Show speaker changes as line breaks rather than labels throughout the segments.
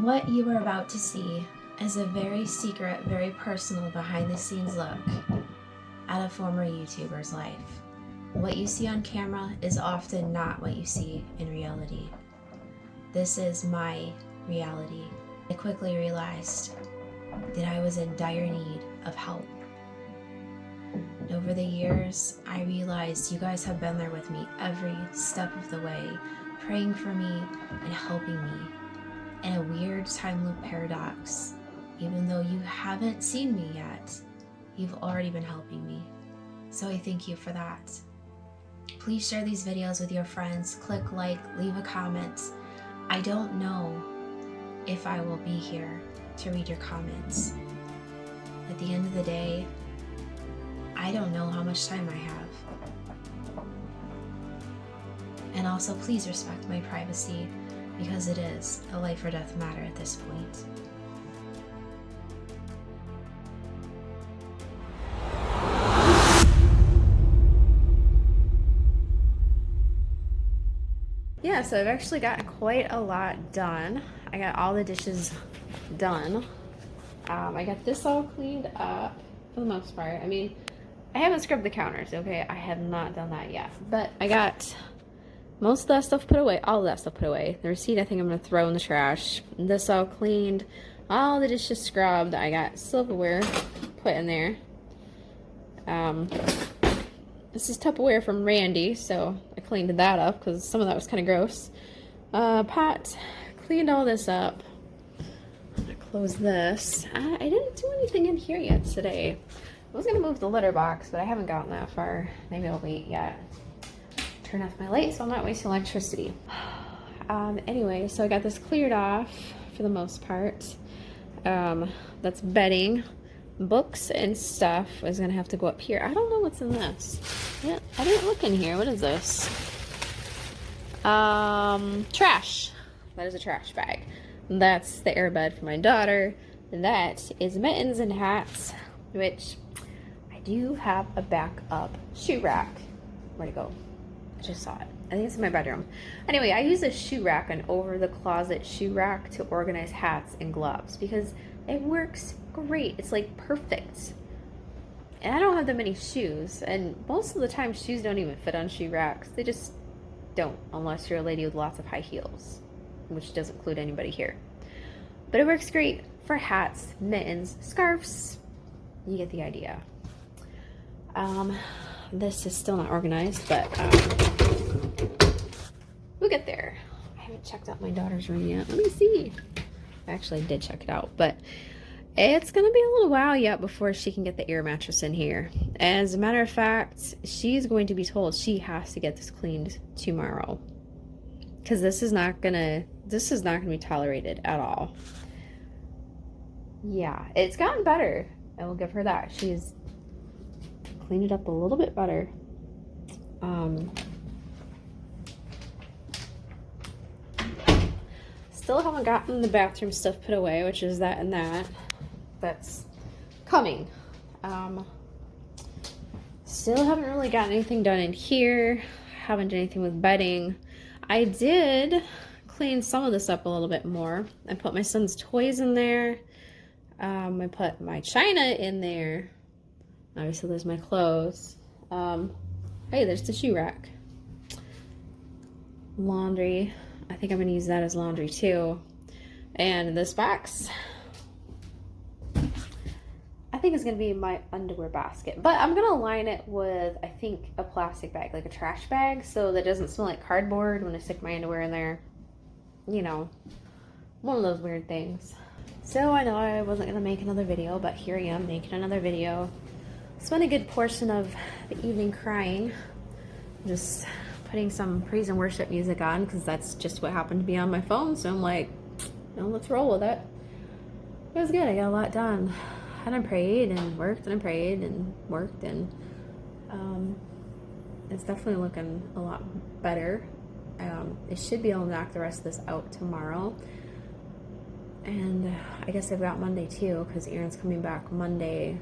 What you are about to see is a very secret, very personal behind-the-scenes look at a former YouTuber's life. What you see on camera is often not what you see in reality. This is my reality. I quickly realized that I was in dire need of help. And over the years, I realized you guys have been there with me every step of the way, praying for me and helping me. In a weird time loop paradox, even though you haven't seen me yet, you've already been helping me. So I thank you for that. Please share these videos with your friends, click like, leave a comment. I don't know if I will be here to read your comments. At the end of the day, I don't know how much time I have. And also, please respect my privacy, because it is a life or death matter at this point. Yeah, so I've actually got quite a lot done. I got all the dishes done. I got this all cleaned up for the most part. I mean, I haven't scrubbed the counters, okay? I have not done that yet. But I got most of that stuff put away, all of that stuff put away. The receipt I think I'm gonna throw in the trash. This all cleaned, all the dishes scrubbed. I got silverware put in there. This is Tupperware from Randy, so I cleaned that up because some of that was kind of gross. Pot, cleaned all this up. I'm gonna close this. I didn't do anything in here yet today. I was gonna move the litter box, but I haven't gotten that far. Maybe I'll wait yet. Turn off my light so I'm not wasting electricity. Anyway, so I got this cleared off for the most part. That's bedding. Books and stuff is gonna have to go up here. I don't know what's in this. Yeah, I didn't look in here. What is this? Trash. That is a trash bag. That's the airbed for my daughter. That is mittens and hats, which I do have a backup shoe rack. Where'd it go? I just saw it. I think it's in my bedroom. Anyway, I use a shoe rack, an over the closet shoe rack, to organize hats and gloves because it works great. It's like perfect. And I don't have that many shoes, and most of the time shoes don't even fit on shoe racks. They just don't, unless you're a lady with lots of high heels, which doesn't include anybody here. But it works great for hats, mittens, scarves. You get the idea. This is still not organized, but we'll get there. I haven't checked out my daughter's room yet. Let me see. Actually, I did check it out, but it's gonna be a little while yet before she can get the air mattress in here. As a matter of fact, she's going to be told she has to get this cleaned tomorrow, because this is not gonna be tolerated at all. Yeah, it's gotten better. I will give her that. She's cleaned it up a little bit better. Still haven't gotten the bathroom stuff put away, which is that and that. That's coming. Still haven't really gotten anything done in here. Haven't done anything with bedding. I did clean some of this up a little bit more. I put my son's toys in there. I put my china in there. Obviously, there's my clothes. Hey, there's the shoe rack. Laundry. I think I'm going to use that as laundry too. And this box, I think it's going to be my underwear basket. But I'm going to line it with, I think, a plastic bag, like a trash bag, so that it doesn't smell like cardboard when I stick my underwear in there. You know, one of those weird things. So I know I wasn't going to make another video, but here I am making another video. Spent a good portion of the evening crying, just putting some praise and worship music on, because that's just what happened to be on my phone. So I'm like, you know, let's roll with it. It was good. I got a lot done. And I prayed and worked and I prayed and worked, and it's definitely looking a lot better. I should be able to knock the rest of this out tomorrow. And I guess I've got Monday too, because Aaron's coming back Monday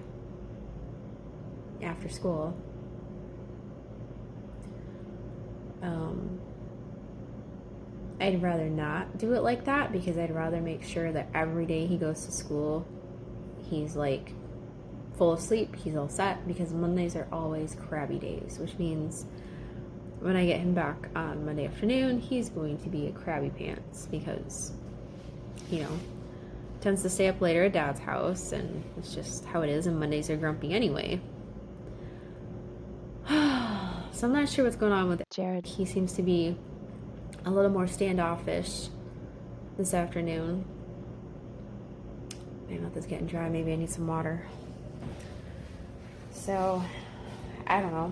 after school.
I'd rather not do it like that, because I'd rather make sure that every day he goes to school, he's like full of sleep, he's all set, because Mondays are always crabby days, which means when I get him back on Monday afternoon, he's going to be a crabby pants, because, you know, tends to stay up later at Dad's house, and it's just how it is, and Mondays are grumpy anyway. So I'm not sure what's going on with Jared. He seems to be a little more standoffish this afternoon. My mouth is getting dry. Maybe I need some water. So, I don't know.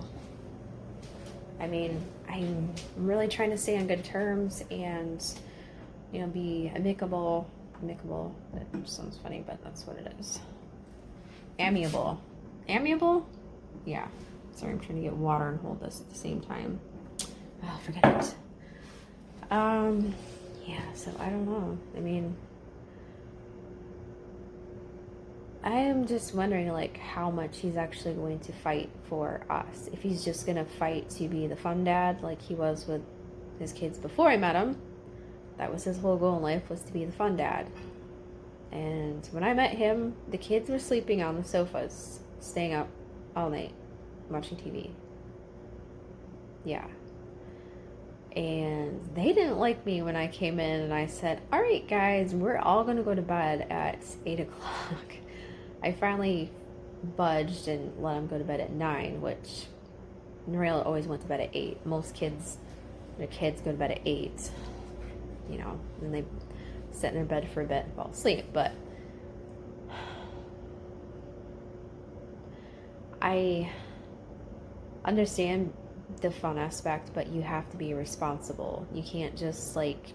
I mean, I'm really trying to stay on good terms and, you know, be amicable. That sounds funny, but that's what it is. Amiable. Yeah. Sorry, I'm trying to get water and hold this at the same time. Oh, forget it. Yeah, so I don't know. I mean, I am just wondering, like, how much he's actually going to fight for us. If he's just going to fight to be the fun dad like he was with his kids before I met him. That was his whole goal in life, was to be the fun dad. And when I met him, the kids were sleeping on the sofas, staying up all night, watching TV. Yeah. And they didn't like me when I came in and I said, all right, guys, we're all going to go to bed at 8 o'clock. I finally budged and let them go to bed at 9, which Narela always went to bed at 8. Most kids, their kids go to bed at 8, you know, and they sit in their bed for a bit and fall asleep. But I understand the fun aspect, but you have to be responsible. You can't just like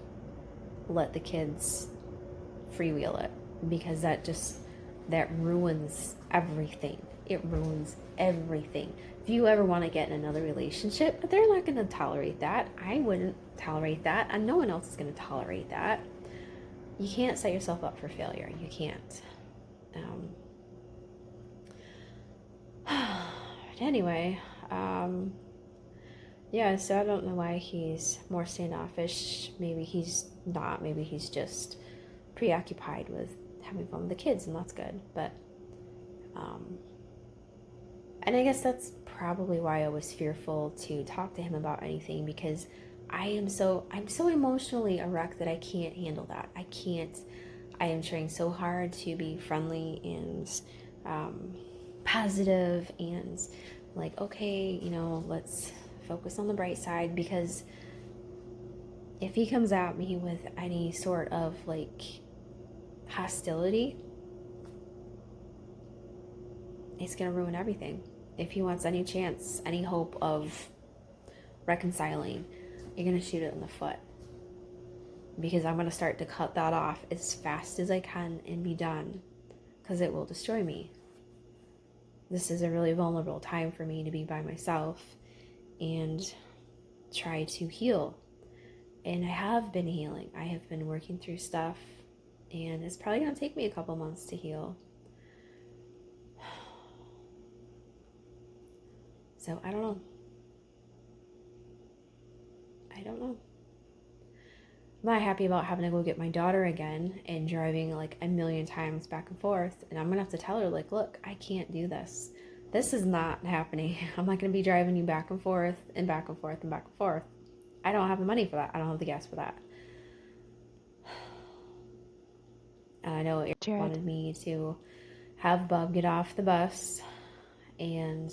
let the kids freewheel it, because that ruins everything. It ruins everything. If you ever want to get in another relationship, they're not going to tolerate that. I wouldn't tolerate that, and no one else is going to tolerate that. You can't set yourself up for failure. You can't. Anyway, yeah, so I don't know why he's more standoffish. Maybe he's not. Maybe he's just preoccupied with having fun with the kids, and that's good. But, and I guess that's probably why I was fearful to talk to him about anything, because I'm so emotionally a wreck that I can't handle that. I am trying so hard to be friendly and positive and like, okay, you know, let's focus on the bright side, because if he comes at me with any sort of like hostility, it's gonna ruin everything. If he wants any chance, any hope of reconciling, you're gonna shoot it in the foot, because I'm gonna start to cut that off as fast as I can and be done, because it will destroy me. This is a really vulnerable time for me to be by myself and try to heal. And I have been healing. I have been working through stuff, and it's probably going to take me a couple months to heal. So I don't know. I'm not happy about having to go get my daughter again and driving like a million times back and forth. And I'm going to have to tell her, like, look, I can't do this. This is not happening. I'm not going to be driving you back and forth and back and forth and back and forth. I don't have the money for that. I don't have the gas for that. And I know it wanted me to have Bub get off the bus and,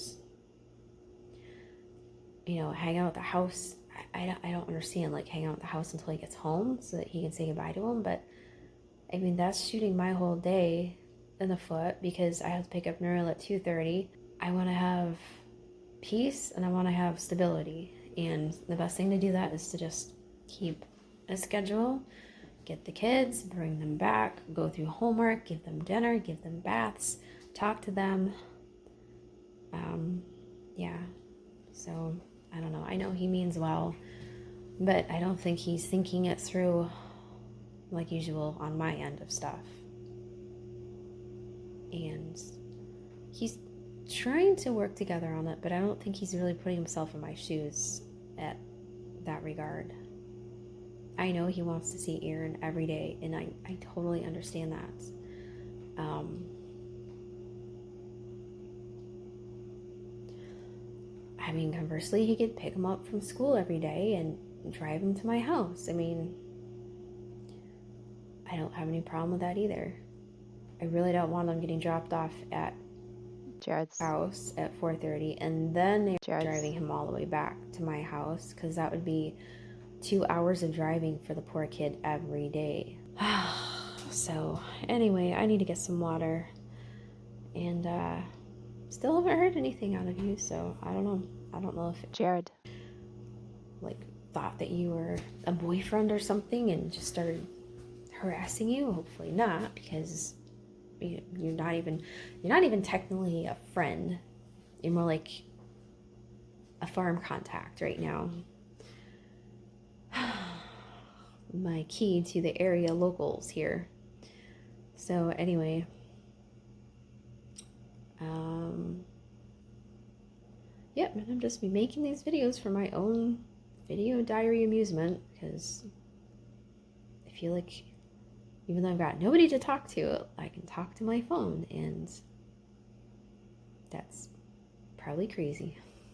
you know, hang out at the house. I don't understand, like, hang out at the house until he gets home so that he can say goodbye to him. But, I mean, that's shooting my whole day in the foot, because I have to pick up Nuriel at 2:30. I want to have peace and I want to have stability. And the best thing to do that is to just keep a schedule, get the kids, bring them back, go through homework, give them dinner, give them baths, talk to them. Yeah, so I don't know. I know he means well, but I don't think he's thinking it through like usual on my end of stuff. And he's trying to work together on it, but I don't think he's really putting himself in my shoes at that regard. I know he wants to see Aaron every day, and I totally understand that. I mean, conversely, he could pick him up from school every day and drive him to my house. I mean, I don't have any problem with that either. I really don't want him getting dropped off at
Jared's
house at 4:30 and then driving him all the way back to my house, because that would be 2 hours of driving for the poor kid every day. So anyway, I need to get some water, and still haven't heard anything out of you, so I don't know if
Jared.
like thought that you were a boyfriend or something and just started harassing you. Hopefully not, because you're not even technically a friend. You're more like a farm contact right now. My key to the area locals here. So anyway, yep, and I'm just making these videos for my own video diary amusement, because I feel like even though I've got nobody to talk to, I can talk to my phone, and that's probably crazy.